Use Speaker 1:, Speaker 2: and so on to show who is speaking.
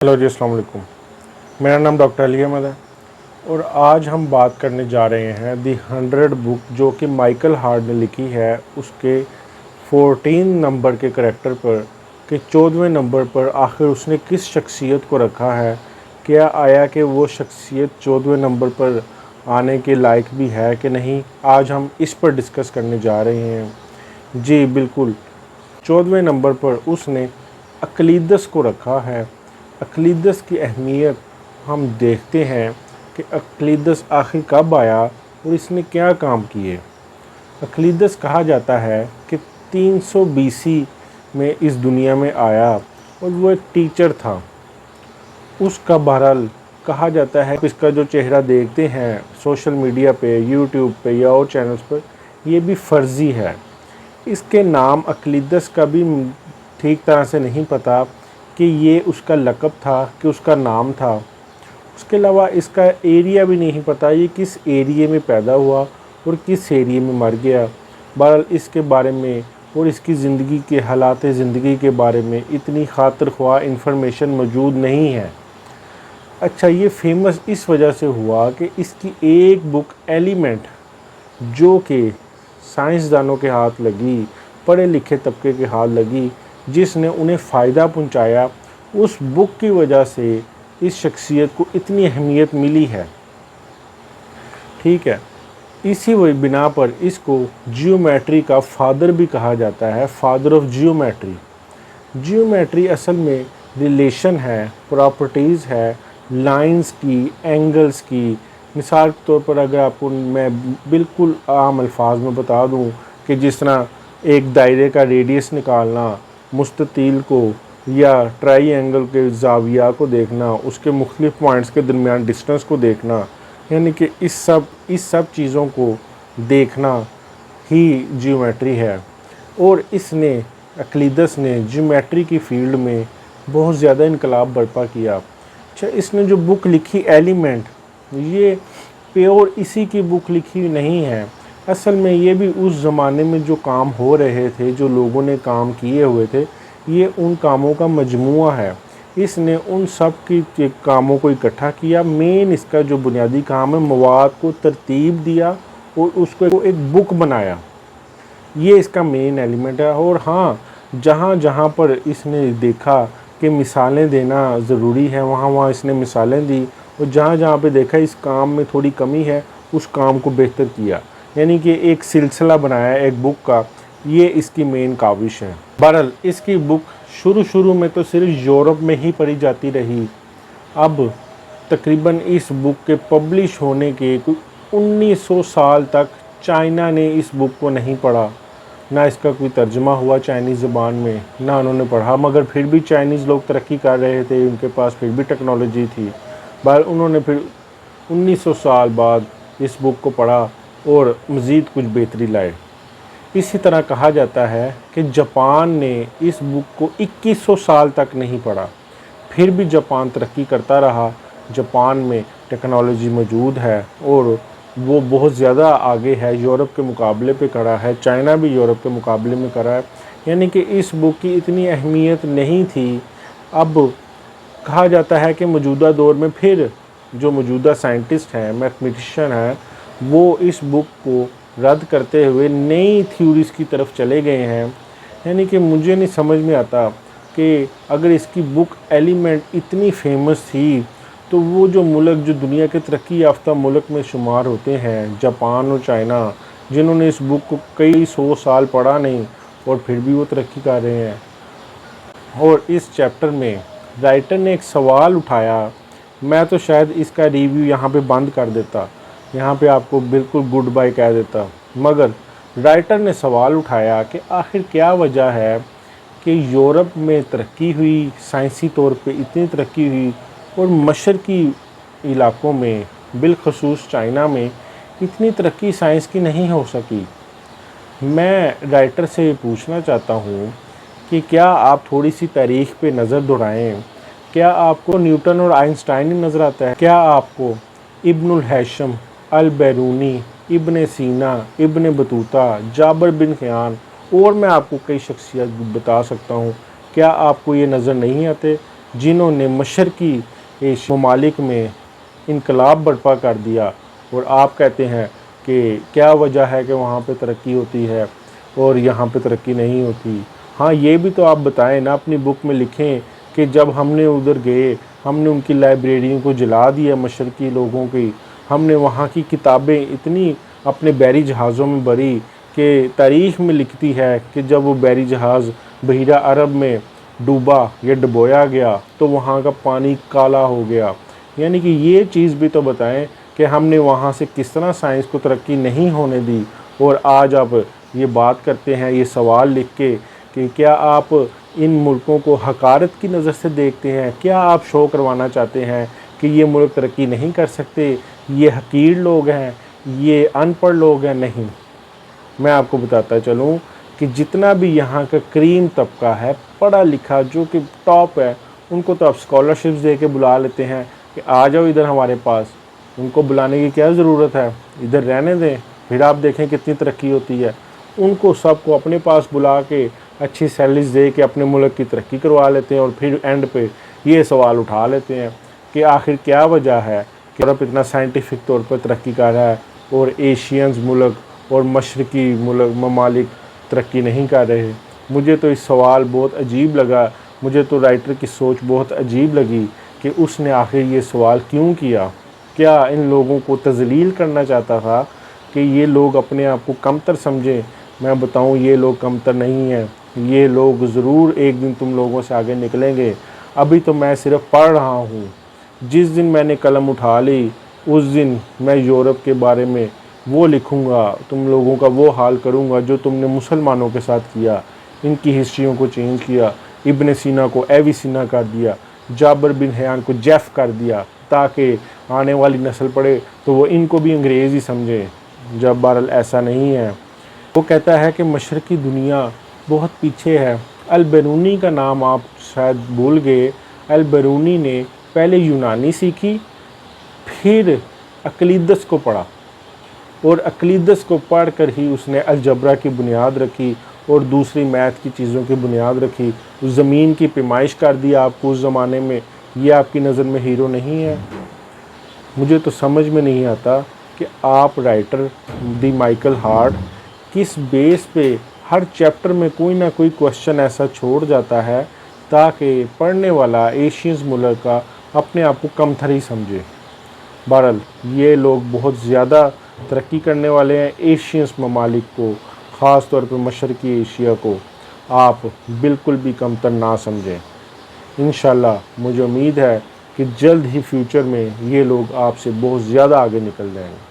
Speaker 1: Hello जी, अस्सलाम वालेकुम। मेरा नाम डॉक्टर अली अहमद है और आज हम बात करने जा रहे हैं दी 100 बुक जो कि माइकल हार्ट ने लिखी है। उसके 14 नंबर के करैक्टर पर कि 14वें नंबर पर आखिर उसने किस शख्सियत को रखा है। क्या आया कि वो शख्सियत 14वें नंबर पर आने के लायक भी है कि नहीं। आज हम इस पर डिस्कस करने जा रहे हैं। जी बिल्कुल, 14वें नंबर पर उसने अक्लीदस को रखा है। अक्लीदस की अहमियत हम देखते हैं कि अक्लीदस आखिर कब आया और इसने क्या काम किए। अक्लीदस कहा जाता है कि 300 बीसी में इस दुनिया में आया और वो एक टीचर था। उसका बहरहाल कहा जाता है कि इसका जो चेहरा देखते हैं सोशल मीडिया पे, यूट्यूब पे या और चैनल्स पर, ये भी फ़र्ज़ी है। इसके नाम अक्लीदस का भी ठीक तरह से नहीं पता कि ये उसका लक़ब था कि उसका नाम था। उसके अलावा इसका एरिया भी नहीं पता, ये किस एरिए में पैदा हुआ और किस एरिए में मर गया। बहरहाल इसके बारे में और इसकी ज़िंदगी के हालात ज़िंदगी के बारे में इतनी खातिर ख्वाह इंफॉर्मेशन मौजूद नहीं है। अच्छा, ये फेमस इस वजह से हुआ कि इसकी एक बुक एलिमेंट जो कि साइंसदानों के हाथ लगी, पढ़े लिखे तबके के हाथ लगी, जिसने उन्हें फ़ायदा पहुंचाया, उस बुक की वजह से इस शख्सियत को इतनी अहमियत मिली है। ठीक है, इसी वही बिना पर इसको जियोमेट्री का फादर भी कहा जाता है, फादर ऑफ जियोमेट्री। जियोमेट्री असल में रिलेशन है, प्रॉपर्टीज़ है, लाइंस की, एंगल्स की। मिसाल के तौर पर अगर आपको मैं बिल्कुल आम अल्फाज में बता दूं कि जिस तरह एक दायरे का रेडियस निकालना, मुस्ततील को या ट्रायंगल के ज़ाविया को देखना, उसके मुख्तलिफ पॉइंट्स के दरमियान डिस्टेंस को देखना, यानी कि इस सब चीज़ों को देखना ही जियोमेट्री है। और इसने अक्लीदस ने जियोमेट्री की फ़ील्ड में बहुत ज़्यादा इनकलाब बर्पा किया। अच्छा, इसने जो बुक लिखी एलिमेंट, ये प्योर इसी की बुक लिखी नहीं है। असल में ये भी उस ज़माने में जो काम हो रहे थे, जो लोगों ने काम किए हुए थे, ये उन कामों का मजमुआ है। इसने उन सब की कामों को इकट्ठा किया। मेन इसका जो बुनियादी काम है, मवाद को तरतीब दिया और उसको एक बुक बनाया। ये इसका मेन एलिमेंट है। और हाँ, जहाँ जहाँ पर इसने देखा कि मिसालें देना ज़रूरी है, वहाँ वहाँ इसने मिसालें दी, और जहाँ जहाँ पे देखा इस काम में थोड़ी कमी है, उस काम को बेहतर किया। यानी कि एक सिलसिला बनाया एक बुक का। ये इसकी मेन काविश है। बहरहाल इसकी बुक शुरू में तो सिर्फ यूरोप में ही पढ़ी जाती रही। अब तकरीबन इस बुक के पब्लिश होने के 1900 साल तक चाइना ने इस बुक को नहीं पढ़ा, ना इसका कोई तर्जुमा हुआ चाइनीज़ ज़बान में, ना उन्होंने पढ़ा। मगर फिर भी चाइनीज़ लोग तरक्की कर रहे थे, उनके पास फिर भी टेक्नोलॉजी थी। पर उन्होंने फिर 1900 साल बाद इस बुक को पढ़ा और मज़ीद कुछ बेहतरी लाए। इसी तरह कहा जाता है कि जापान ने इस बुक को 2100 साल तक नहीं पढ़ा, फिर भी जापान तरक्की करता रहा। जापान में टेक्नोलॉजी मौजूद है और वो बहुत ज़्यादा आगे है, यूरोप के मुकाबले पे खड़ा है। चाइना भी यूरोप के मुकाबले में खड़ा है। यानी कि इस बुक की इतनी अहमियत नहीं थी। अब कहा जाता है कि मौजूदा दौर में फिर जो मौजूदा साइंटिस्ट हैं, मैथमेटिशियन हैं, वो इस बुक को रद्द करते हुए नई थ्योरीज़ की तरफ चले गए हैं। यानी कि मुझे नहीं समझ में आता कि अगर इसकी बुक एलिमेंट इतनी फेमस थी, तो वो जो मुल्क जो दुनिया के तरक्की याफ्ता मुल्क में शुमार होते हैं, जापान और चाइना, जिन्होंने इस बुक को कई 100 साल पढ़ा नहीं और फिर भी वो तरक्की कर रहे हैं। और इस चैप्टर में राइटर ने एक सवाल उठाया। मैं तो शायद इसका रिव्यू यहाँ पे बंद कर देता, यहाँ पे आपको बिल्कुल गुड बाय कह देता, मगर राइटर ने सवाल उठाया कि आखिर क्या वजह है कि यूरोप में तरक्की हुई, साइंसी तौर पे इतनी तरक्की हुई, और मशरकी इलाक़ों में बिलखसूस चाइना में इतनी तरक्की साइंस की नहीं हो सकी। मैं राइटर से ये पूछना चाहता हूँ कि क्या आप थोड़ी सी तारीख़ पे नज़र दौड़ाएँ। क्या आपको न्यूटन और आइंस्टाइन ही नज़र आता है? क्या आपको इब्नुल हैशम, अल बैरूनी, इब्न सीना, इब्न बतूता, जाबर बिन ख़ियान, और मैं आपको कई शख्सियत बता सकता हूँ। क्या आपको ये नज़र नहीं आते जिन्होंने मशरकी एशिया ममालिक में इनकलाब बर्पा कर दिया, और आप कहते हैं कि क्या वजह है कि वहाँ पे तरक्की होती है और यहाँ पे तरक्की नहीं होती। हाँ, ये भी तो आप बताएं ना, अपनी बुक में लिखें कि जब हमने उधर गए, हमने उनकी लाइब्रेरियों को जला दिया मशरकी लोगों की, हमने वहाँ की किताबें इतनी अपने बैरी जहाज़ों में भरी कि तारीख़ में लिखती है कि जब वो बैरी जहाज़ बहीरा अरब में डूबा या डुबोया गया तो वहाँ का पानी काला हो गया। यानी कि ये चीज़ भी तो बताएं कि हमने वहाँ से किस तरह साइंस को तरक्की नहीं होने दी, और आज आप ये बात करते हैं, ये सवाल लिख के, कि क्या आप इन मुल्कों को हकारत की नज़र से देखते हैं? क्या आप शो करवाना चाहते हैं कि ये मुल्क तरक्की नहीं कर सकते, ये हकीर लोग हैं, ये अनपढ़ लोग हैं? नहीं, मैं आपको बताता चलूँ कि जितना भी यहाँ का क्रीम तबका है, पढ़ा लिखा, जो कि टॉप है, उनको तो आप स्कॉलरशिप्स दे के बुला लेते हैं कि आ जाओ इधर हमारे पास। उनको बुलाने की क्या ज़रूरत है, इधर रहने दें, फिर आप देखें कितनी तरक्की होती है। उनको सबको अपने पास बुला के अच्छी सैलरीज दे के अपने मुल्क की तरक्की करवा लेते हैं, और फिर एंड पे ये सवाल उठा लेते हैं कि आखिर क्या वजह है कि यूरोप इतना साइंटिफिक तौर पर तरक्की कर रहा है और एशियंस मुल्क और मशरकी मुल्क ममालिक तरक्की नहीं कर रहे। मुझे तो इस सवाल बहुत अजीब लगा, मुझे तो राइटर की सोच बहुत अजीब लगी कि उसने आखिर ये सवाल क्यों किया। क्या इन लोगों को तज़लील करना चाहता था कि ये लोग अपने आप को कमतर समझें? मैं बताऊं, ये लोग कमतर नहीं हैं, ये लोग ज़रूर एक दिन तुम लोगों से आगे निकलेंगे। अभी तो मैं सिर्फ पढ़ रहा हूँ, जिस दिन मैंने कलम उठा ली उस दिन मैं यूरोप के बारे में वो लिखूँगा, तुम लोगों का वो हाल करूँगा जो तुमने मुसलमानों के साथ किया। इनकी हिस्ट्रियों को चेंज किया, इब्न सीना को एविसिना कर दिया, जाबर बिन हयान को जेफ कर दिया, ताकि आने वाली नस्ल पढ़े तो वो इनको भी अंग्रेज़ ही समझे, जब बहरहाल ऐसा नहीं है। वो कहता है कि मशरकी दुनिया बहुत पीछे है। अल बेरूनी का नाम आप शायद भूल गए। अल बेरूनी ने पहले यूनानी सीखी, फिर अक्लीदस को पढ़ा, और अक्लीदस को पढ़ कर ही उसने अलजबरा की बुनियाद रखी और दूसरी मैथ की चीज़ों की बुनियाद रखी। उस ज़मीन की पैमाइश कर दिया आपको उस ज़माने में। ये आपकी नज़र में हीरो नहीं है? मुझे तो समझ में नहीं आता कि आप राइटर दी माइकल हार्ट किस बेस पे हर चैप्टर में कोई ना कोई क्वेश्चन ऐसा छोड़ जाता है ताकि पढ़ने वाला एशियंस मुल्क का अपने आप को कमतर ही समझे। बहरहाल ये लोग बहुत ज़्यादा तरक्की करने वाले हैं। एशियंस ममालिक को, ख़ास तौर पर मशरकी एशिया को आप बिल्कुल भी कमतर ना समझें। इंशाल्लाह मुझे उम्मीद है कि जल्द ही फ्यूचर में ये लोग आपसे बहुत ज़्यादा आगे निकल जाएंगे।